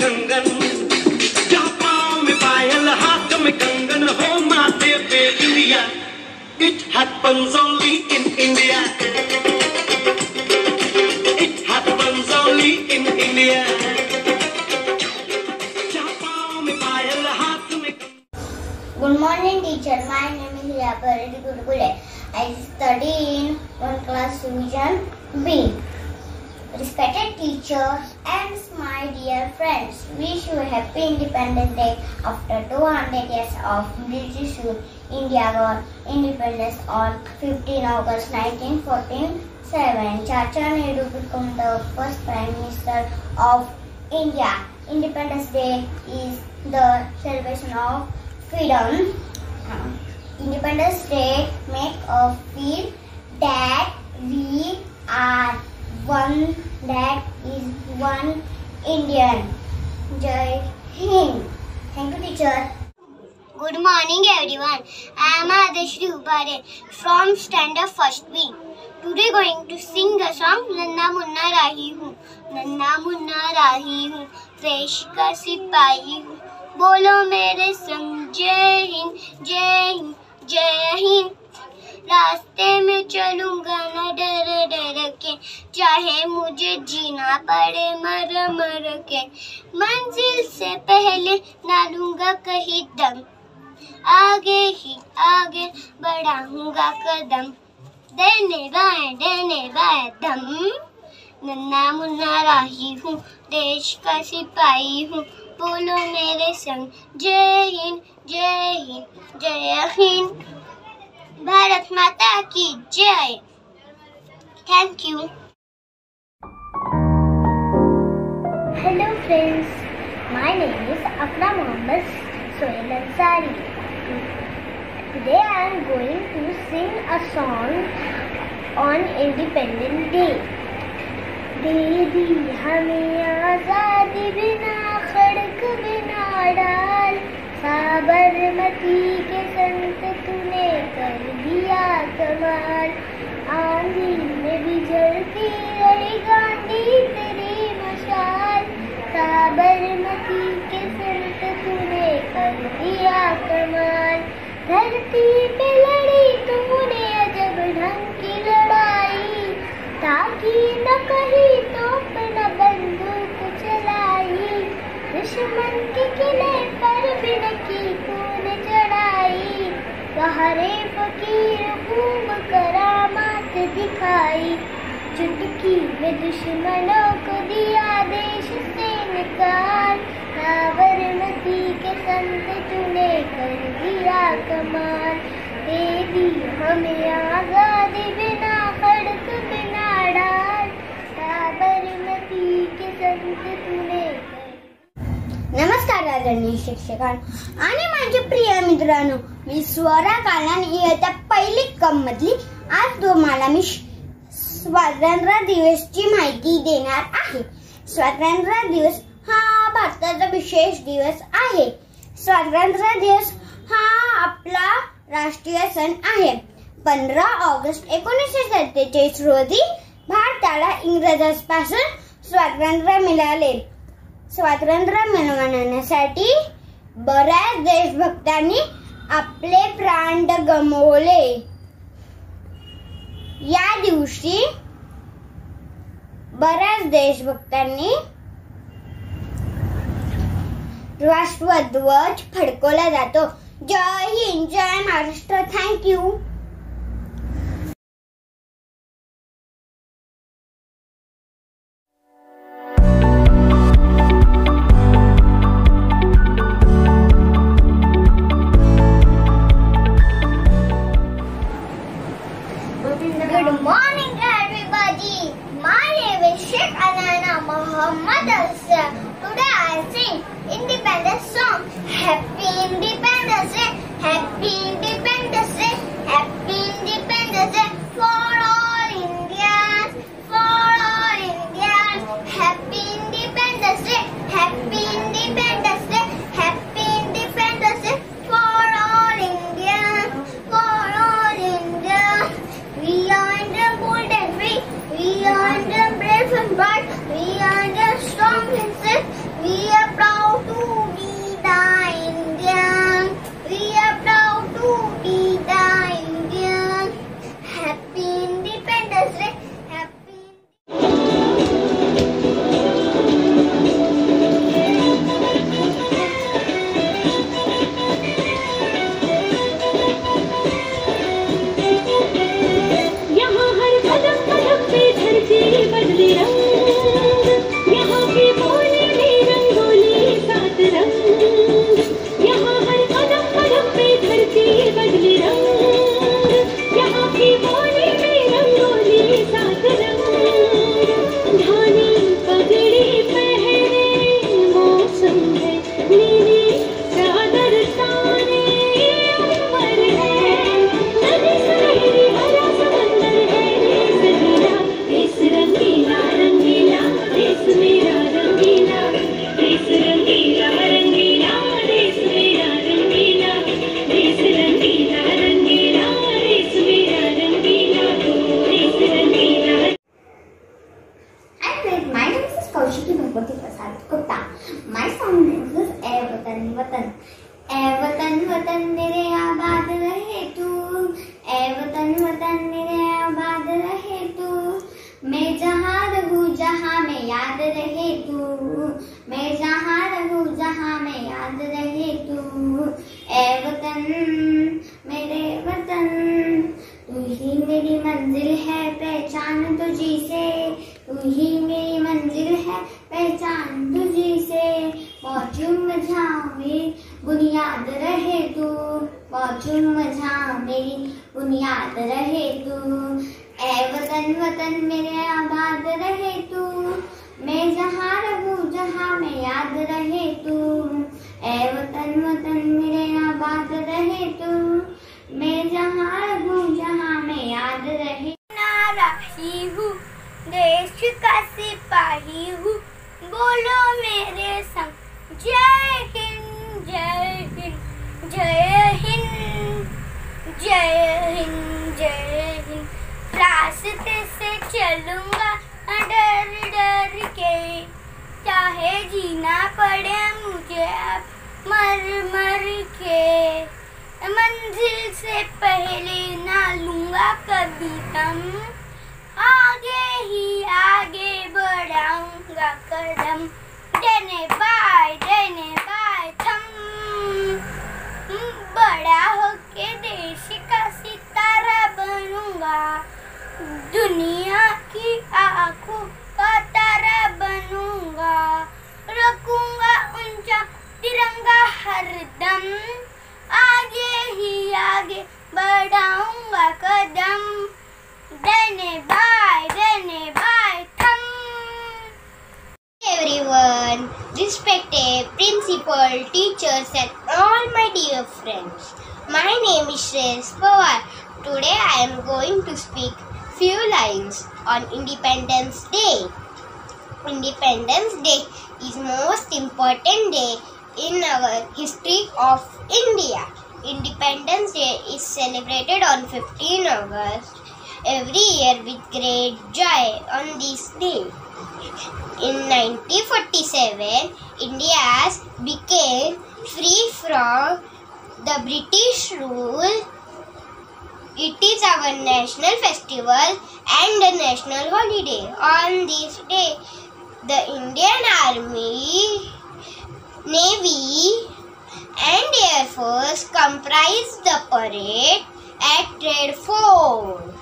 कंगन, पाँव में पायल हाथ में कंगन, हो माथे पे बिंदिया, it happens only in India, it happens only in India. Good morning, teacher. My name is Yaparati Gurukule. I study in 1 class division B. Respected teachers and my dear friends, wish you a happy Independence Day. After 200 years of British rule, India got independence on 15 August 1947. Chacha Nehru became the first Prime Minister of India. Independence Day is the celebration of freedom. Independence Day makes us feel that we are one, that is one Indian. Jai Hind. Thank you, teacher. Good morning, everyone. I am Adeshri Ubare from Standard First B. Today going to sing the song Nanna Munna Rahi Hu. Nanna Munna Rahi Hu, देश का सिपाही हूँ, बोलो मेरे संग जय हिंद जय हिंद जय हिंद। रास्ते में चलूंगा न डर डर के, चाहे मुझे जीना पड़े मर मर के, मंजिल से पहले ना लूंगा कहीं दम, आगे ही आगे बढ़ाऊंगा कदम, देने बाएं दम। नन्ना मुन्ना राही हूँ, देश का सिपाही हूँ, बोलो मेरे संग जय हिंद जय हिंद। भारत माता की जय। Thank you. Hello friends, my name is Afra Mohammed Sohail Ansari. Today I am going to sing a song on Independence Day. दे दी हमें आजादी बिना खड़क बिना डाल, साबरमती के संत तूने कर दिया कमाल, आंधी में भी जलती रही गांधी तेरी मशाल, साबरमती के संत तूने कर दिया कमाल। धरती पे लड़ी तूने अजब ढंग की लड़ाई, ताकि न कहीं तोप न बंदूक चलाई, दुश्मन के किले पर भी न की तूने चढ़ाई, बहरे फकीर खूब करामात दिखाई, चुटकी में दुश्मनों को दिया देश से निकाल, साबरमती के संत तूने कर दिया कमाल, दे दी हमें आजादी बिना खड़क बिना डाल, साबरमती के संत तूने। नमस्कार आदरणीय शिक्षकांनो आणि माझे प्रिय मित्रांनो, मी स्वरा कालान इयत्ता पहिली क मधली आज तुम्हाला मी स्वातंत्र्य दिवसची माहिती देणार आहे। स्वातंत्र्य दिवस हा भारताचा विशेष दिवस आहे। स्वातंत्र्य दिवस हा आपला राष्ट्रीय सण आहे। 15 ऑगस्ट 1947 रोजी भारताला इंग्रजांपासून स्वातंत्र्य मिळाले। स्वातंत्र्य मिळवण्यासाठी बऱ्याच देशभक्तांनी आपले प्राण गमावले। या दिवशी बऱ्याच देशभक्तांनी राष्ट्रध्वज फडकवला जातो। जय हिंद जय Maharashtra. Thank you. Good morning everybody. My name is Sheikh Anana Muhammad Asra. Today I sing Independence song. Happy Independence Day, Happy Independence Day, Happy Independence Day for all Indians, for all Indians. Happy Independence Day, Happy Independence Day, Happy Independence Day for all Indians, for all Indians. We are the bold and free, we are the brave and bright, we are the strong and safe, we are proud. Kaushiki Bhagwati Prasad Gupta. My song name is ए वतन वतन. ए वतन वतन मेरे आबाद रहे तू, ए वतन वतन मेरे आबाद रहे तू. मैं जहाँ रहूँ जहाँ में याद रहे तू, मैं जहाँ रहूँ जहाँ में याद रहे तू. ए वतन मेरे वतन, तू ही मेरी मंजिल है पहचान तुझी से, तू ही मेरी मंजिल है पहचान तुझी से. पहुँचूं मैं जहाँ मेरी बुनियाद रहे तू, पहुँचूं मैं जहाँ मेरी बुनियाद रहे तू. ए वतन वतन मेरे आबाद रहे तू, मैं जहाँ रहूँ जहाँ में याद रहे तू. ए वतन वतन मेरे आबाद रहे तू, मैं जहाँ रहूँ जहाँ में याद रहे. नाराही हूँ, देश का सिपाही हूँ, बोलो मेरे संग जय हिंद जय हिंद जय हिंद जय हिंद जय हिंद. रास्ते से चलूंगा डर डर के, चाहे जीना पड़े मुझे अब मर मर के. मंजिल से पहले ना लूंगा कभी दम, आगे ही आगे बढ़ाऊंगा कदम. देने बाय थम, बड़ा होके देश का सितारा बनूंगा, दुनिया की आंखों का तारा बनूंगा. रखूंगा ऊंचा तिरंगा हरदम, आगे ही आगे बढ़ाऊंगा कदम. देने बाय थम. Everyone, respected principal, teachers and all my dear friends. My name is Shreyas Pawar. Today I am going to speak few lines on Independence Day. Independence Day is most important day in our history of India. Independence Day is celebrated on 15 August every year with great joy on this day. In 1947, India became free from the British rule. It is our national festival and a national holiday. On this day, the Indian Army, Navy and Air Force comprise the parade at Red Fort.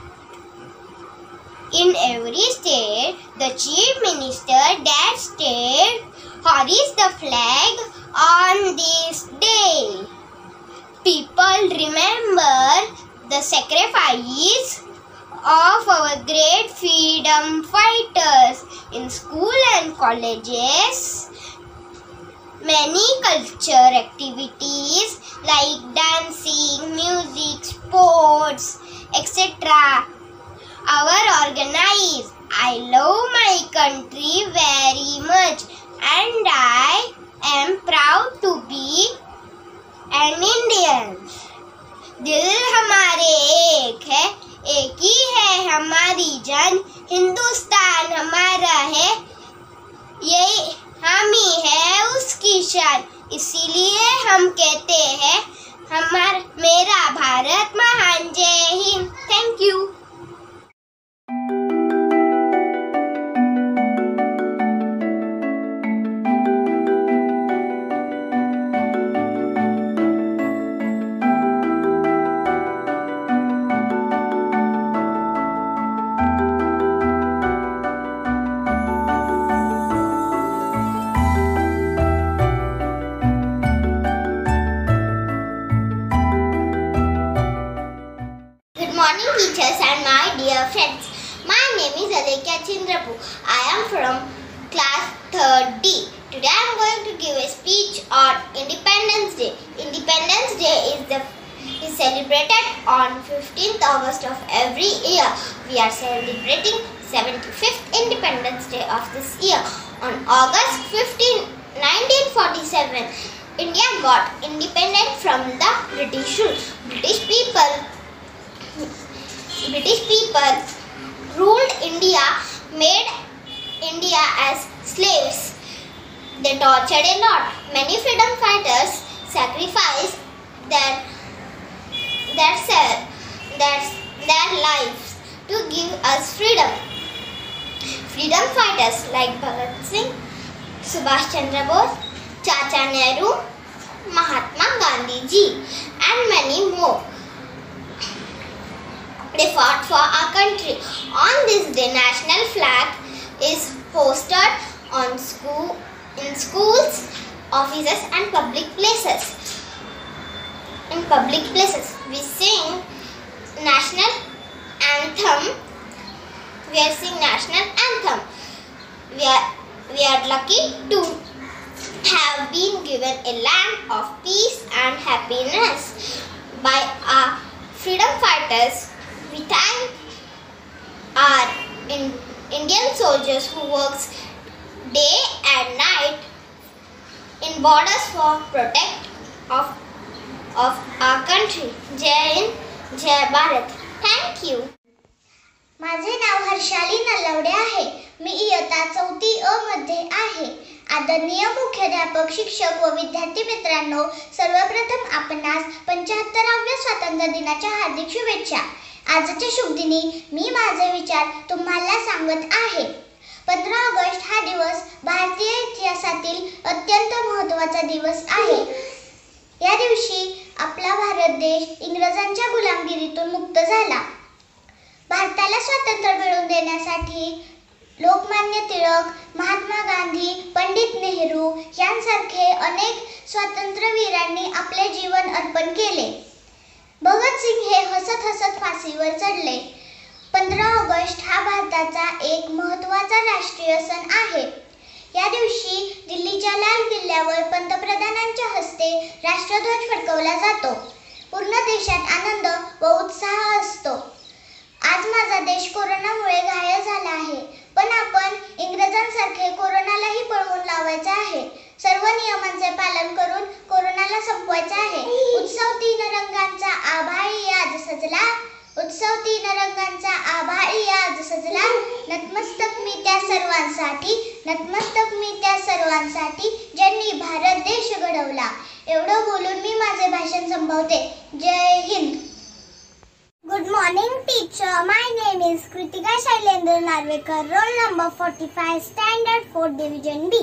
In every state, the Chief Minister that state hoists the flag on this day. People remember the sacrifice of our great freedom fighters. In school and colleges, many culture activities like dancing, music, sports, etc. are organized. I love my country very much and I am proud to be an Indian. दिल हमारे एक है, एक ही है हमारी जान. हिंदुस्तान हमारा है, यही हम ही है उसकी शान. इसीलिए हम कहते हैं मेरा भारत महान. जय Hind. Thank you. Teachers and my dear friends, my name is Alekya Chindrapu. I am from class 3rd D. Today I am going to give a speech on Independence Day. Independence Day is celebrated on 15th August of every year. We are celebrating 75th Independence Day of this year. On August 15, 1947, India got independent from the British rule. British people ruled India, made India as slaves. They tortured a lot. Many freedom fighters sacrificed their lives to give us freedom. Freedom fighters like Bhagat Singh, Subhash Chandra Bose, Chacha Nehru, Mahatma Gandhi ji, and many more. They fought for our country. On this day, national flag is hoisted in schools, offices, and public places. In public places, we sing national anthem. We are lucky to have been given a land of peace and happiness by our freedom fighters. We thank our Indian soldiers who works day and night in borders for protect of our country. Jai Hind, Jai Bharat. Thank you. माझे नाव हर्षाली नलवडे आहे. मी इयत्ता 4थी अ मध्ये आहे. आदरणीय मुख्याध्यापक, शिक्षक व विद्यार्थी मित्रांनो, सर्वप्रथम आपणास 75व्या स्वातंत्र्य दिनाच्या हार्दिक शुभेच्छा. आजच्या शुभ दिनी मी माझे विचार तुम्हाला सांगत आहे. 15 ऑगस्ट हा दिवस भारतीय इतिहासातील अत्यंत महत्त्वाचा दिवस आहे. या दिवशी आपला भारत देश इंग्रजांच्या गुलामगिरीतून मुक्त झाला. भारताला स्वातंत्र्य मिळवून देण्यासाठी लोकमान्य टिळक, महात्मा गांधी, पंडित नेहरू यांसारखे अनेक स्वातंत्र्यवीरांनी आपले जीवन अर्पण केले. भगत सिंग हे हसत हसत फाशीवर चढले. 15 ऑगस्ट हा भारताचा एक महत्त्वाचा राष्ट्रीय सण आहे. या दिवशी दिल्लीच्या लाल किल्ल्यावर पंतप्रधानांच्या हस्ते राष्ट्रध्वज फडकवला जातो. पूर्ण देशात आनंद व उत्साह असतो. आज माझा देश कोरोनामुळे घायल झाला आहे, पण आपण इंग्रजांसारखे कोरोनालाही पळवून लावायचे आहे. सर्व नियमांचे पालन करून कोरोनाला संपवायचे आहे. उत्सव तीन रंगांचा आभाळी आज सजला. उत्सव तीन रंगांचा आभाळी आज सजला. नतमस्तक मी त्या सर्वांसाठी, नतमस्तक मी त्या सर्वांसाठी ज्यांनी भारत देश घडवला. एवढं बोलून मी माझे भाषण संपवते. जय Hind. Good morning, teacher. My name is Kritika Shailendra Narvekar, roll number 45, standard 4, division B.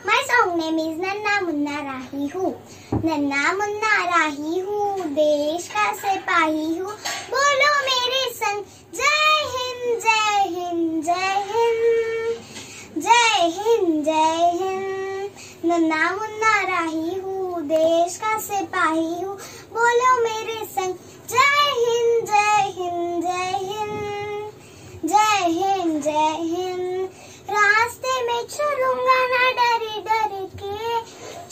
My song name is Nanna Munna Rahi Hu. Nanna Munna Rahi Hu, देश का सिपाही हूँ. बोलो मेरे संग, जय हिंद, जय हिंद, जय हिंद, जय हिंद, जय हिंद. नन्ना मुन्ना राही हूँ, देश का सिपाही हूँ. बोलो मेरे संग, जय हिंद, जय हिंद, जय हिंद, जय हिंद, जय हिंद. रास्ते में चलूंगा ना डरे डरे के,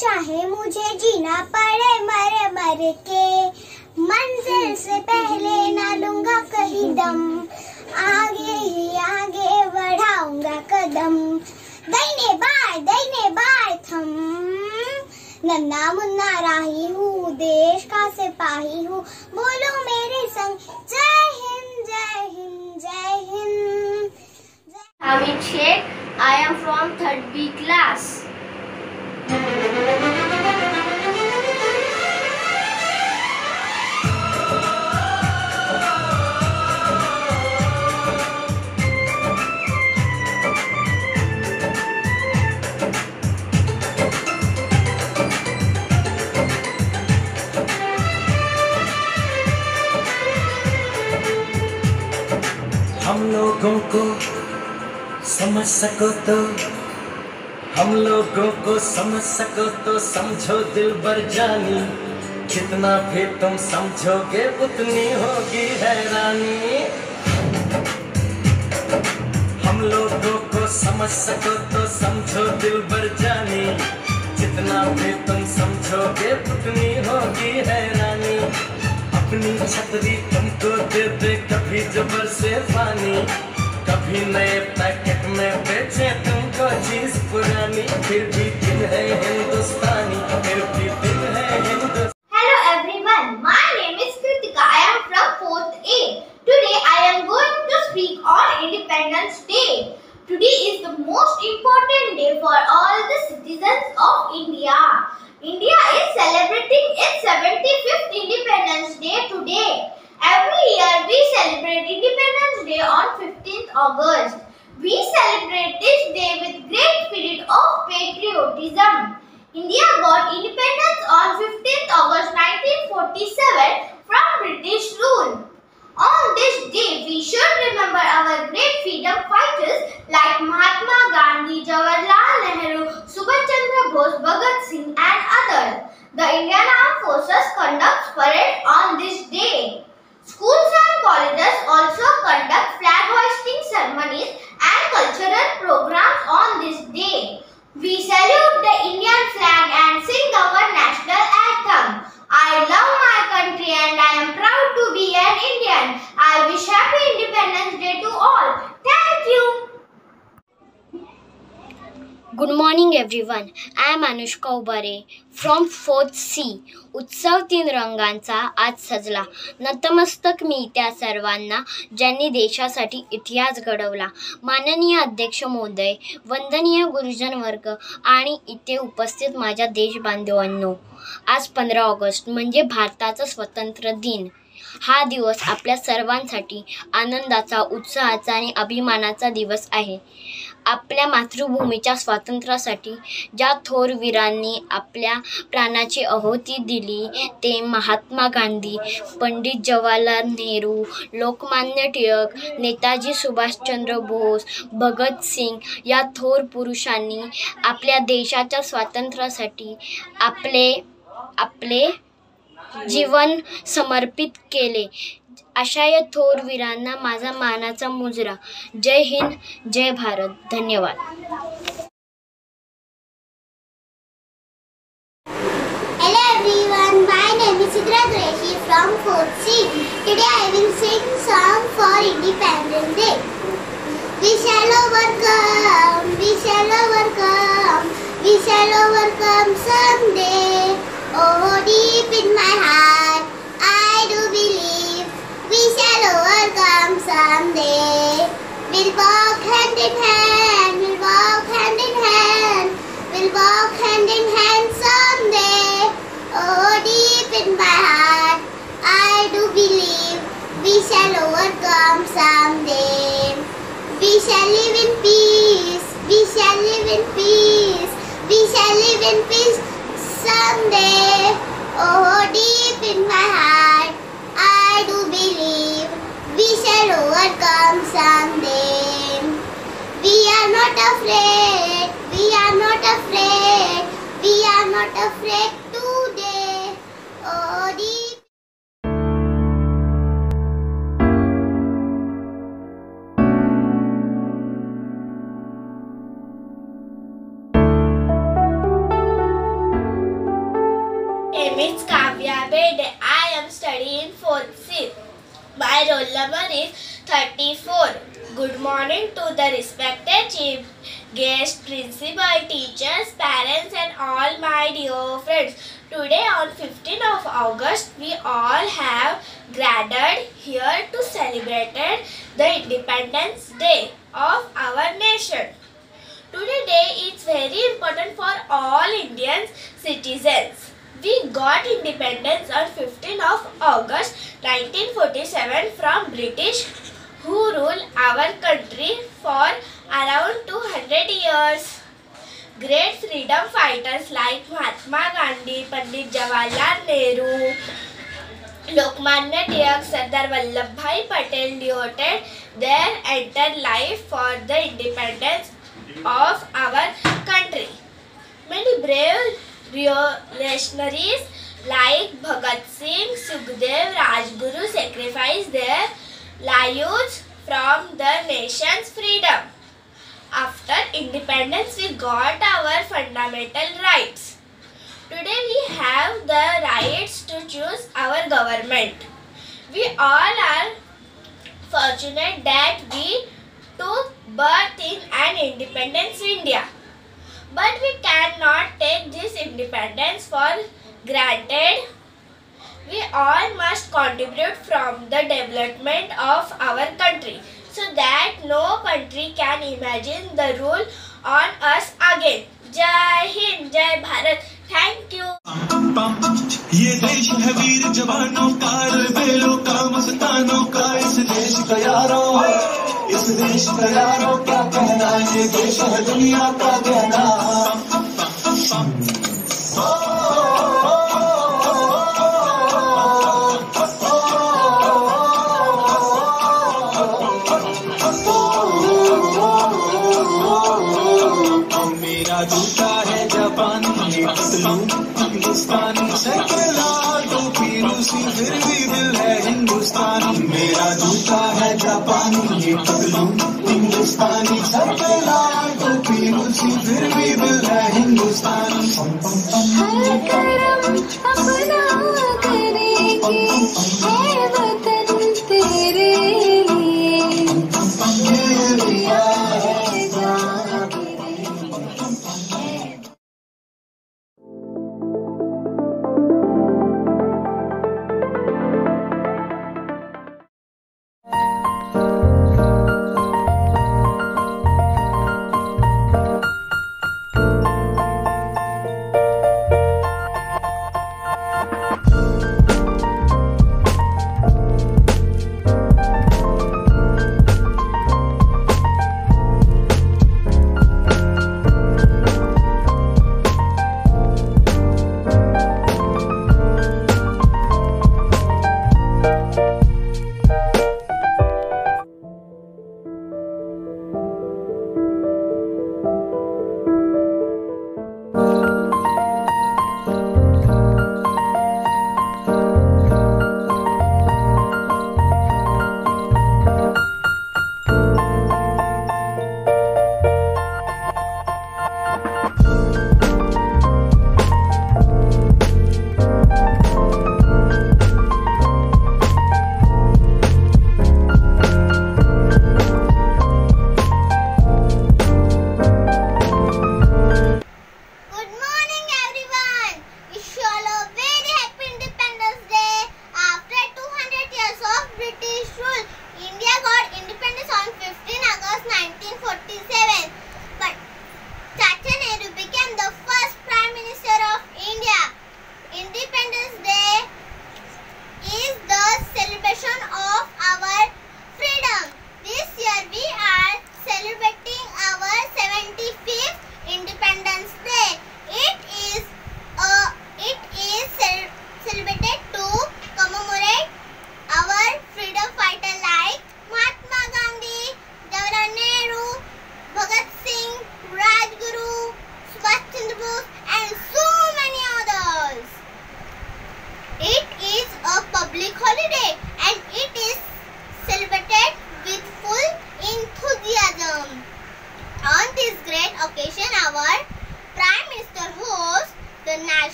चाहे मुझे जीना पड़े मरे मर के. मंजिल से पहले ना लूंगा कहीं दम, आगे ही आगे बढ़ाऊंगा कदम. दाहिने बाएं थम. नन्ना मुन्ना राही हूँ, देश का सिपाही हूँ. बोलो मेरे संग, जय हिंद, जय हिंद, जय Hind. Hamid Sheikh, I am from 3rd B class. हम लोगों को समझ सको तो, हम लोगों को समझ सको तो समझो दिलबर जानी. जितना भी तुम समझोगे उतनी होगी हैरानी. हम लोगों को समझ सको तो समझो दिलबर जानी. जितना भी तुम समझोगे उतनी होगी हैरानी. अपनी छतरी तुमको दे दे कभी जबर से पानी, कभी नए पैकेट में बेचे तुमको चीज पुरानी. फिर भी दिल है हिंदुस्तानी, फिर भी दिल है हिंदुस्तानी. Hello everyone, my name is Kritika. I am from 4th A. Today I am going to speak on Independence Day. Today is the most of India. India is celebrating its 75th Independence Day today. Every year we celebrate Independence Day on 15th August. We celebrate this day with great spirit of patriotism. India got independence on 15th August 1947 from British rule. On this day, we should remember our great freedom fighters like Mahatma Gandhi, Jawaharlal Nehru, Subhash Chandra Bose, Bhagat Singh and others. The Indian Armed Forces conduct parade on this day. Schools and colleges also conduct flag hoisting ceremonies and cultural programs on this day. We salute the Indian flag and sing our national anthem. I love my country and I am proud to be an Indian. I wish Happy Independence Day to all. Thank you. Good morning everyone. I am Anushka Ubare from 4th C. उत्सव 3 रंगांचा आज सजला. नतमस्तक मी त्या सर्वांना ज्यांनी देशासाठी इतिहास घडवला. माननीय अध्यक्ष महोदय, वंदनीय गुरुजन वर्ग आणि इथे उपस्थित माझ्या देशबांधवांनो, आज 15 ऑगस्ट म्हणजे भारताचा स्वातंत्र्य दिन. हा दिवस आपल्या सर्वांसाठी आनंदाचा, उत्साहाचा आणि अभिमानाचा दिवस आहे. आपल्या मातृभूमीच्या स्वातंत्र्यासाठी ज्या थोर वीरांनी आपल्या प्राणाची आहुती दिली ते महात्मा गांधी, पंडित जवाहरलाल नेहरू, लोकमान्य टिळक, नेताजी सुभाषचंद्र बोस, भगत सिंग या थोर पुरुषांनी आपल्या देशाच्या स्वातंत्र्यासाठी आपले जीवन समर्पित केले. अशा या थोर वीरांना माझा मानाचा मुजरा. जय हिंद, जय भारत. धन्यवाद. Hello everyone, my name is Sidra Qureshi from 4th C. Today I will sing song for Independence Day. We shall overcome, we shall overcome, we shall overcome someday. Oh, deep in my heart, I do believe we shall overcome someday. We'll walk hand in hand, we'll walk hand in hand, we'll walk hand in hand someday. Oh, deep in my heart, I do believe we shall overcome someday. We shall live in peace, we shall live in peace, we shall live in peace someday. Oh, deep in my heart, I do believe we shall overcome someday. We are not afraid, we are not afraid, we are not afraid today. Oh, deep. My name is Kavya Bede. I am studying in 4th C. My roll number is 34. Good morning to the respected chief guest, principal, teachers, parents and all my dear friends. Today on 15th of August, we all have gathered here to celebrate the Independence Day of our nation. Today's day is very important for all Indian citizens. We got independence on 15th of August 1947 from British, who ruled our country for around 200 years. Great freedom fighters like Mahatma Gandhi, Pandit Jawaharlal Nehru, Lokmanya Tilak, Sardar Vallabhbhai Patel devoted their entire life for the independence of our country. Many brave revolutionaries like Bhagat Singh, Sukhdev, Rajguru sacrificed their lives from the nation's freedom. After independence, we got our fundamental rights. Today we have the rights to choose our government. We all are fortunate that we took birth in an independent India. But we cannot take this independence for granted. We all must contribute from the development of our country so that no country can imagine the rule on us again. Jai Hind, Jai Bharat. ये देश है वीर जवानों का, बेलों का, मस्तानों का। इस देश का यारों, इस देश का यारों क्या कहना, ये देश है दुनिया का कहना। मेरा जूता है जापानी पतलू हिंदुस्तानी, सैकला टोपी रूसी फिर भी दिल है हिंदुस्तानी। मेरा जूता है जापानी पतलू हिंदुस्तानी, सैकला टोपी रूसी फिर भी दिल है हिंदुस्तानी। हर करम अपना करेंगे, है वतन तेरे लिए, ये दिया है जान तेरे लिए।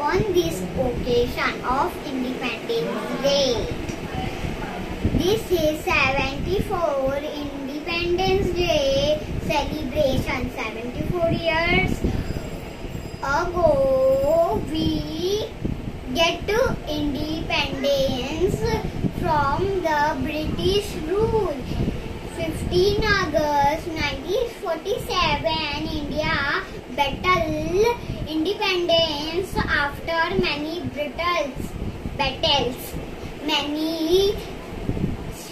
on this occasion of Independence Day. This is 74 Independence Day celebration. 74 years ago we get to independence from the British rule. 15 August 1947 India battled independence after many battles. Many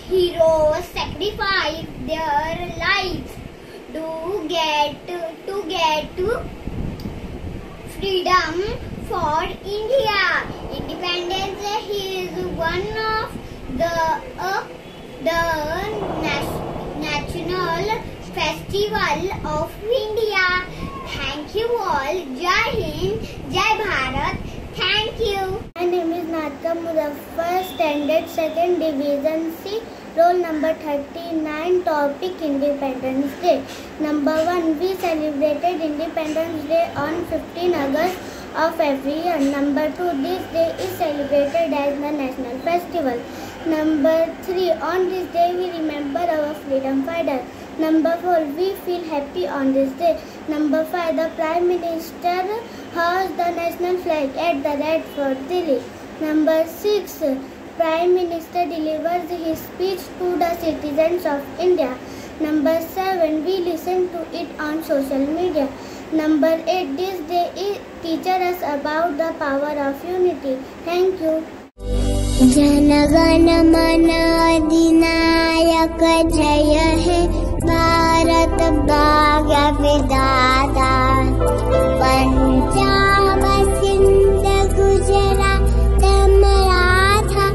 heroes sacrificed their lives to get freedom for India. Independence is one of the national festival of India. Thank you all. Jai Hind, Jai Bharat. Thank you. My name is Natka Muzaffar, Standard 2nd Division C, roll number 39, topic Independence Day. Number 1, we celebrated Independence Day on 15 August of every year. Number 2, this day is celebrated as the national festival. Number 3, on this day we remember our freedom fighters. Number 4, we feel happy on this day. Number 5, the Prime Minister hoists the national flag at the Red Fort, Delhi. Number 6, Prime Minister delivers his speech to the citizens of India. Number 7, we listen to it on social media. Number 8, this day teaches us about the power of unity. Thank you. जनगण मन अधिनायक जय हे भारत भाग्य विधाता पंजाब सिंध गुजरात मराठा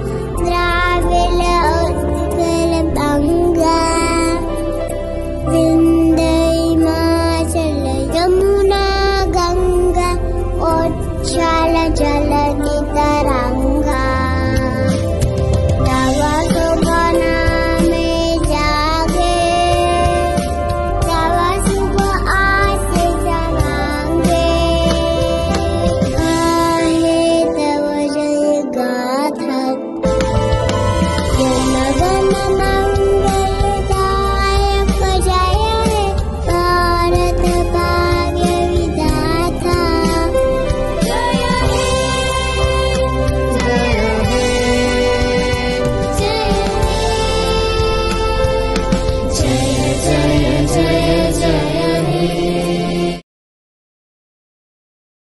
द्राविड़ उत्कल बंगा विंध्य हिमाचल यमुना गंगा उच्छल जलधि तरंगा